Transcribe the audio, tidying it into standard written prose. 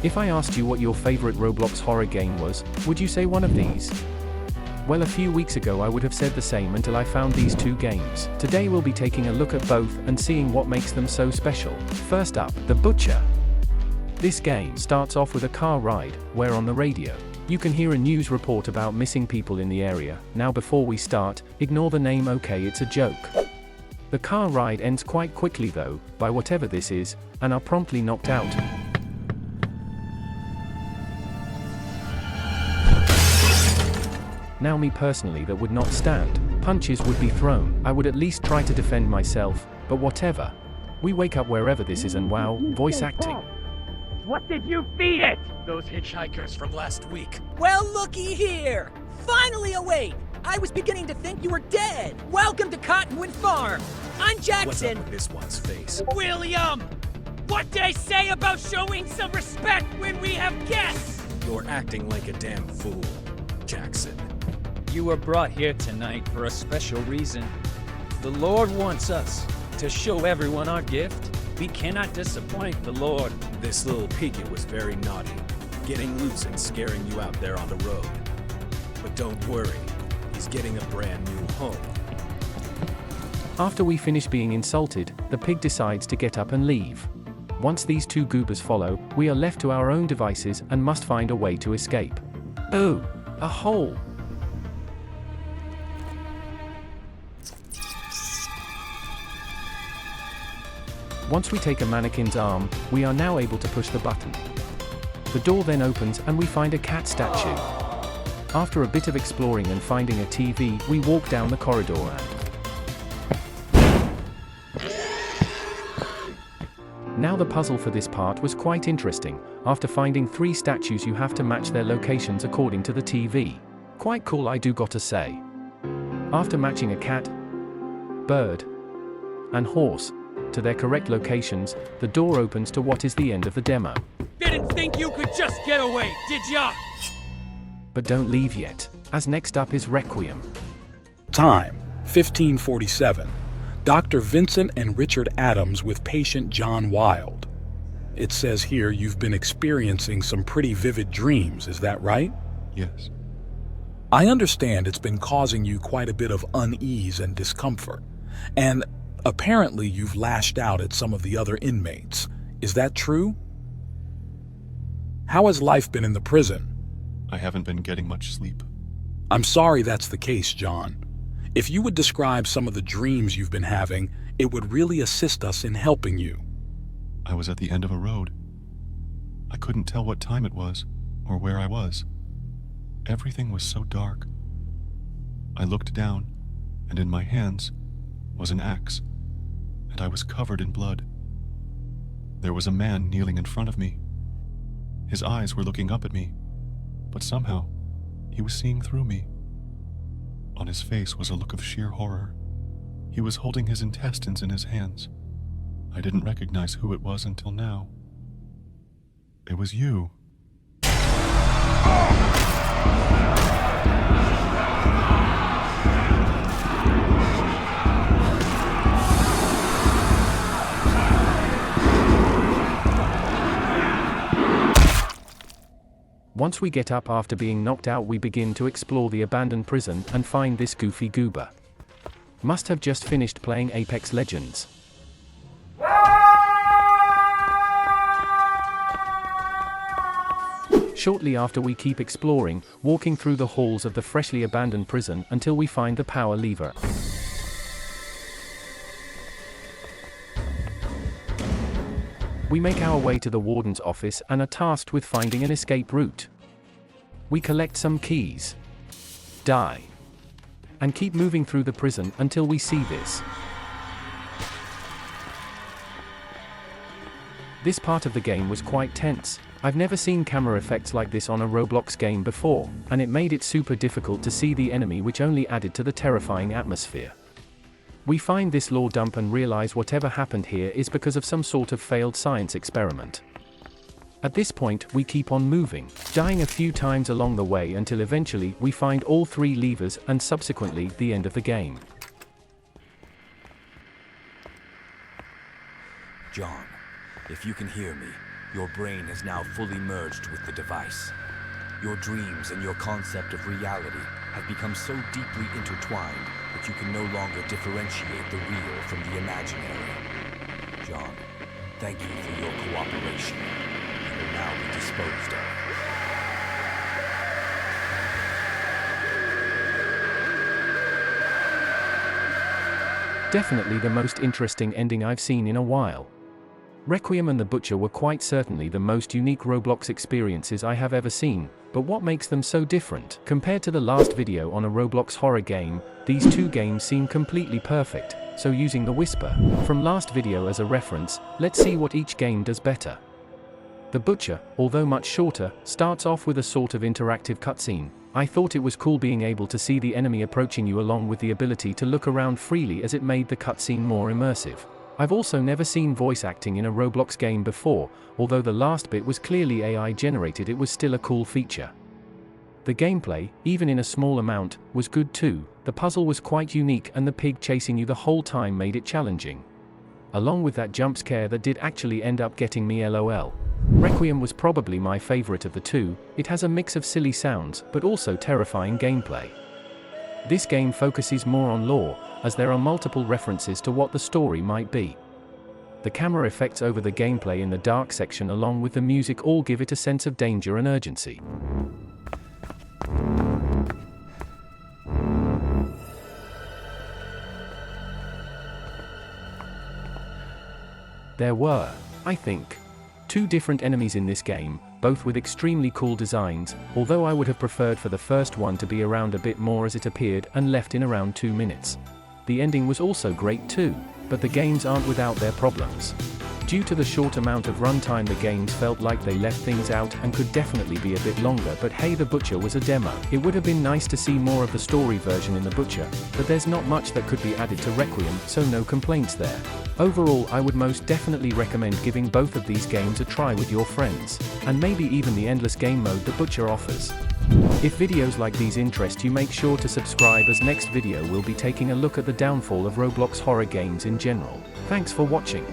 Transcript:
If I asked you what your favorite Roblox horror game was, would you say one of these? Well, a few weeks ago I would have said the same until I found these two games. Today we'll be taking a look at both and seeing what makes them so special. First up, The Butcher. This game starts off with a car ride, where on the radio, you can hear a news report about missing people in the area. Now before we start, ignore the name, okay, it's a joke. The car ride ends quite quickly though, by whatever this is, and are promptly knocked out. Now me personally, that would not stand. Punches would be thrown. I would at least try to defend myself, but whatever. We wake up wherever this is and wow, voice acting. What did you feed it? Those hitchhikers from last week. Well, looky here! Finally awake! I was beginning to think you were dead! Welcome to Cottonwood Farm! I'm Jackson! What's up with this one's face? William! What did I say about showing some respect when we have guests? You're acting like a damn fool, Jackson. You were brought here tonight for a special reason. The Lord wants us to show everyone our gift. We cannot disappoint the Lord. This little piggy was very naughty, getting loose and scaring you out there on the road. But don't worry, he's getting a brand new home. After we finish being insulted, the pig decides to get up and leave. Once these two goobers follow, we are left to our own devices and must find a way to escape. Oh, a hole! Once we take a mannequin's arm, we are now able to push the button. The door then opens and we find a cat statue. After a bit of exploring and finding a TV, we walk down the corridor and... Now the puzzle for this part was quite interesting. After finding 3 statues you have to match their locations according to the TV. Quite cool, I do gotta say. After matching a cat, bird, and horse to their correct locations, the door opens to what is the end of the demo. Didn't think you could just get away, did ya? But don't leave yet, as next up is Requiem. Time, 1547. Dr. Vincent and Richard Adams with patient John Wild. It says here you've been experiencing some pretty vivid dreams, is that right? Yes. I understand it's been causing you quite a bit of unease and discomfort, and apparently you've lashed out at some of the other inmates. Is that true? How has life been in the prison? I haven't been getting much sleep. I'm sorry that's the case, John. If you would describe some of the dreams you've been having, it would really assist us in helping you. I was at the end of a road. I couldn't tell what time it was, or where I was. Everything was so dark. I looked down, and in my hands was an axe, and I was covered in blood. There was a man kneeling in front of me. His eyes were looking up at me, but somehow he was seeing through me. On his face was a look of sheer horror. He was holding his intestines in his hands. I didn't recognize who it was until now. It was you. Once we get up after being knocked out, we begin to explore the abandoned prison and find this goofy goober. Must have just finished playing Apex Legends. Shortly after, we keep exploring, walking through the halls of the freshly abandoned prison until we find the power lever. We make our way to the warden's office and are tasked with finding an escape route. We collect some keys, die, and keep moving through the prison until we see this. This part of the game was quite tense. I've never seen camera effects like this on a Roblox game before, and it made it super difficult to see the enemy, which only added to the terrifying atmosphere. We find this lore dump and realize whatever happened here is because of some sort of failed science experiment. At this point, we keep on moving, dying a few times along the way until eventually we find all 3 levers and subsequently the end of the game. John, if you can hear me, Your brain has now fully merged with the device. Your dreams and your concept of reality have become so deeply intertwined that you can no longer differentiate the real from the imaginary. John, thank you for your cooperation. You will now be disposed of. Definitely the most interesting ending I've seen in a while. Requiem and the Butcher were quite certainly the most unique Roblox experiences I have ever seen, but what makes them so different? Compared to the last video on a Roblox horror game, these two games seem completely perfect, so using the Whisper from last video as a reference, let's see what each game does better. The Butcher, although much shorter, starts off with a sort of interactive cutscene. I thought it was cool being able to see the enemy approaching you along with the ability to look around freely as it made the cutscene more immersive. I've also never seen voice acting in a Roblox game before, although the last bit was clearly AI generated, it was still a cool feature. The gameplay, even in a small amount, was good too. The puzzle was quite unique and the pig chasing you the whole time made it challenging. Along with that jump scare that did actually end up getting me LOL. Requiem was probably my favorite of the two. It has a mix of silly sounds, but also terrifying gameplay. This game focuses more on lore, as there are multiple references to what the story might be. The camera effects over the gameplay in the dark section along with the music all give it a sense of danger and urgency. There were, I think, two different enemies in this game, both with extremely cool designs, although I would have preferred for the first one to be around a bit more as it appeared and left in around 2 minutes. The ending was also great too, but the games aren't without their problems. Due to the short amount of runtime, the games felt like they left things out and could definitely be a bit longer, but hey, the Butcher was a demo. It would have been nice to see more of the story version in the Butcher, but there's not much that could be added to Requiem, so no complaints there. Overall, I would most definitely recommend giving both of these games a try with your friends, and maybe even the endless game mode the Butcher offers. If videos like these interest you, make sure to subscribe, as next video will be taking a look at the downfall of Roblox horror games in general. Thanks for watching.